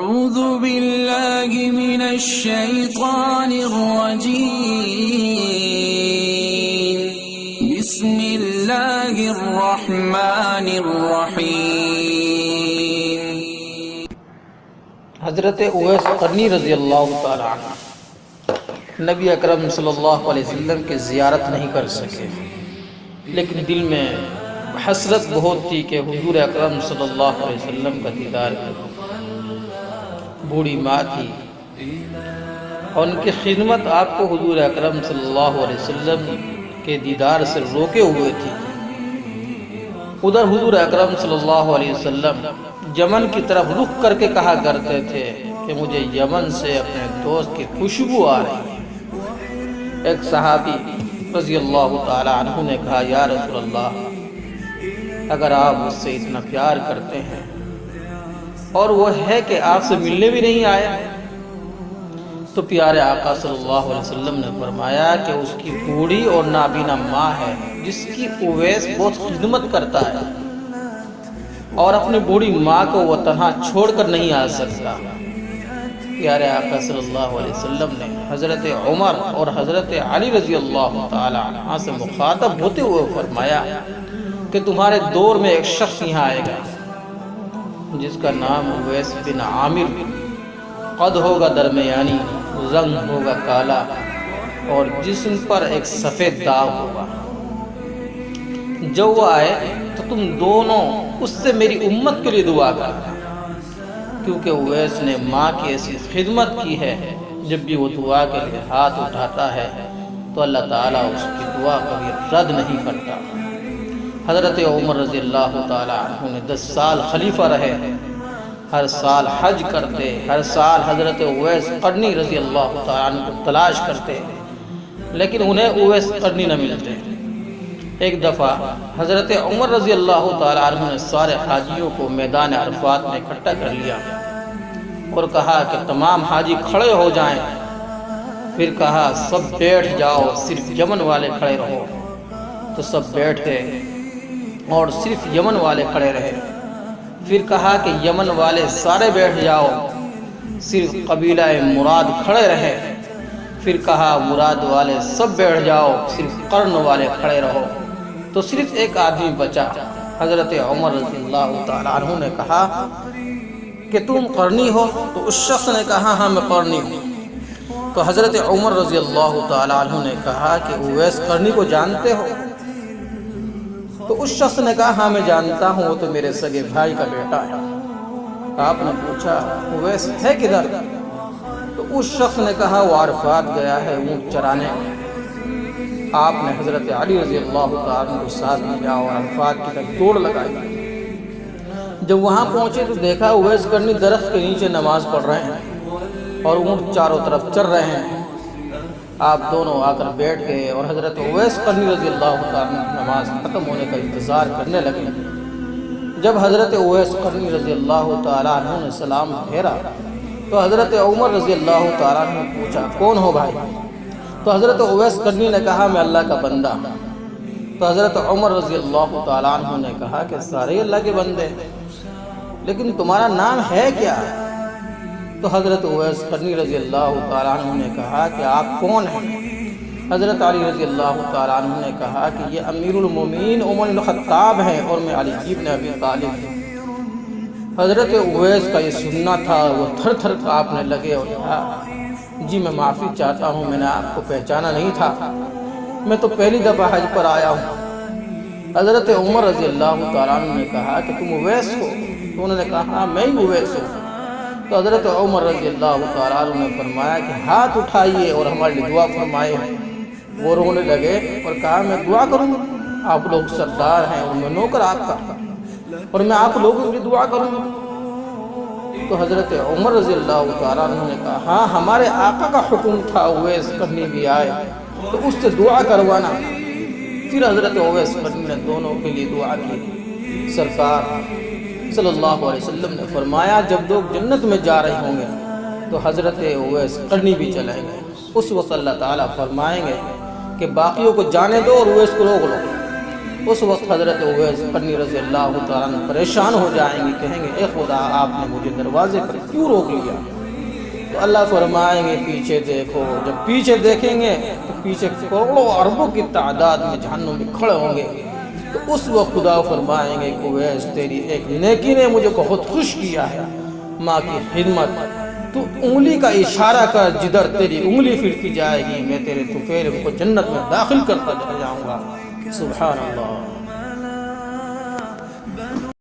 أعوذ بالله من الشيطان الرجيم بسم الله الرحمن الرحيم۔ حضرت اویس قرنی رضی اللہ تعالیٰ عنہ نبی اکرم صلی اللہ علیہ وسلم کے زیارت نہیں کر سکے، لیکن دل میں حسرت بہت تھی کہ حضور اکرم صلی اللہ علیہ وسلم کا دیدار کریں۔ بوڑھی ماں تھی اور ان کی خدمت آپ کو حضور اکرم صلی اللہ علیہ وسلم کے دیدار سے روکے ہوئے تھی۔ ادھر حضور اکرم صلی اللہ علیہ وسلم یمن کی طرف رخ کر کے کہا کرتے تھے کہ مجھے یمن سے اپنے دوست کی خوشبو آ رہی ہے۔ ایک صحابی رضی اللہ تعالیٰ عنہ نے کہا، یا رسول اللہ، اگر آپ مجھ سے اتنا پیار کرتے ہیں اور وہ ہے کہ آپ سے ملنے بھی نہیں آیا، تو پیارے آقا صلی اللہ علیہ وسلم نے فرمایا کہ اس کی بوڑھی اور نابینا ماں ہے جس کی اویس بہت خدمت کرتا ہے، اور اپنی بوڑھی ماں کو وہ تنہا چھوڑ کر نہیں آ سکتا۔ پیارے آقا صلی اللہ علیہ وسلم نے حضرت عمر اور حضرت علی رضی اللہ تعالی عنہ سے مخاطب ہوتے ہوئے فرمایا کہ تمہارے دور میں ایک شخص یہاں آئے گا جس کا نام اویس بن عامر، قد ہوگا درمیانی، رنگ ہوگا کالا، اور جسم پر ایک سفید داغ ہوگا۔ جب وہ آئے تو تم دونوں اس سے میری امت کے لیے دعا کرنا، کیونکہ اویس نے ماں کی ایسی خدمت کی ہے، جب بھی وہ دعا کے لیے ہاتھ اٹھاتا ہے تو اللہ تعالیٰ اس کی دعا کبھی رد نہیں کرتا۔ حضرت عمر رضی اللہ تعالیٰ عنہ نے 10 سال خلیفہ رہے، ہر سال حج کرتے، ہر سال حضرت اویس قرنی رضی اللہ تعالیٰ عنہ کو تلاش کرتے، لیکن انہیں اویس قرنی نہ ملتے۔ ایک دفعہ حضرت عمر رضی اللہ تعالیٰ عنہ نے سارے حاجیوں کو میدان عرفات میں اکٹھا کر لیا اور کہا کہ تمام حاجی کھڑے ہو جائیں، پھر کہا سب بیٹھ جاؤ، صرف یمن والے کھڑے رہو۔ تو سب بیٹھ گئے اور صرف یمن والے کھڑے رہے۔ پھر کہا کہ یمن والے سارے بیٹھ جاؤ، صرف قبیلہ مراد کھڑے رہے۔ پھر کہا مراد والے سب بیٹھ جاؤ، صرف قرن والے کھڑے رہو۔ تو صرف ایک آدمی بچا۔ حضرت عمر رضی اللہ تعالیٰ عنہ نے کہا کہ تم قرنی ہو؟ تو اس شخص نے کہا ہاں میں قرنی ہوں۔ تو حضرت عمر رضی اللہ تعالیٰ عنہ نے کہا کہ اویس قرنی کو جانتے ہو؟ تو اس شخص نے کہا ہاں میں جانتا ہوں، وہ تو میرے سگے بھائی کا بیٹا ہے۔ آپ نے پوچھا اویس ہے کدھر؟ تو اس شخص نے کہا وہ عرفات گیا ہے اونٹ چرانے۔ آپ نے حضرت علی رضی اللہ تعالیٰ کو ساتھ لیا اور عرفات کی طرف دوڑ لگائی۔ جب وہاں پہنچے تو دیکھا اویس قرنی درخت کے نیچے نماز پڑھ رہے ہیں اور اونٹ چاروں طرف چر رہے ہیں۔ آپ دونوں آ کر بیٹھ گئے اور حضرت اویس قرنی رضی اللہ تعالیٰ نماز ختم ہونے کا انتظار کرنے لگے۔ جب حضرت اویس قرنی رضی اللہ تعالیٰ عنہ نے سلام پھیرا تو حضرت عمر رضی اللہ تعالیٰ عنہ نے پوچھا کون ہو بھائی؟ تو حضرت اویس قرنی نے کہا میں اللہ کا بندہ۔ تو حضرت عمر رضی اللہ تعالیٰ عنہ نے کہا کہ سارے اللہ کے بندے، لیکن تمہارا نام ہے کیا؟ تو حضرت اویس قرنی رضی اللہ تعالیٰ عنہ نے کہا کہ آپ کون ہیں؟ حضرت علی رضی اللہ تعالیٰ عنہ نے کہا کہ یہ امیر المومنین عمر بن الخطاب ہیں اور میں علی ابن ابی طالب ہوں۔ حضرت اویس کا یہ سننا تھا، وہ تھر تھر کانپنے لگے اور کہا جی میں معافی چاہتا ہوں، میں نے آپ کو پہچانا نہیں تھا، میں تو پہلی دفعہ حج پر آیا ہوں۔ حضرت عمر رضی اللہ تعالیٰ عنہ نے کہا کہ تم اویس ہو؟ تو انہوں نے کہا میں ہی اویس ہوں۔ تو حضرت عمر رضی اللہ تعالیٰ عنہ نے فرمایا کہ ہاتھ اٹھائیے اور ہمارے لیے دعا فرمائے۔ وہ رونے لگے اور کہا میں دعا کروں گا؟ آپ لوگ سردار ہیں اور میں نوکر آپ کا، اور میں آپ لوگوں کے لیے دعا کروں گا؟ تو حضرت عمر رضی اللہ تعالیٰ عنہ نے کہا ہاں ہمارے آقا کا حکم تھا اویس قرنی بھی آئے تو اس سے دعا کروانا۔ پھر حضرت اویس قرنی نے دونوں کے لیے دعا کی۔ سرکار صلی اللہ علیہ وسلم نے فرمایا جب لوگ جنت میں جا رہے ہوں گے تو حضرت اویس قرنی بھی چلیں گے، اس وقت اللہ تعالیٰ فرمائیں گے کہ باقیوں کو جانے دو اور اویس کو روک لو۔ اس وقت حضرت اویس قرنی رضی اللہ تعالیٰ عنہ پریشان ہو جائیں گے، کہیں گے اے خدا آپ نے مجھے دروازے پر کیوں روک لیا؟ تو اللہ فرمائیں گے پیچھے دیکھو۔ جب پیچھے دیکھیں گے تو پیچھے کروڑوں اربوں کی تعداد میں جہنم میں کھڑے ہوں گے۔ تو اس وقت خدا فرمائیں گے کہ اویس تیری ایک نیکی نے مجھے بہت خوش کیا ہے، ماں کی خدمت۔ تو انگلی کا اشارہ کر، جدھر تیری انگلی پھرتی جائے گی میں تیرے طفیل کو جنت میں داخل کرتا جاؤں گا۔ سبحان اللہ۔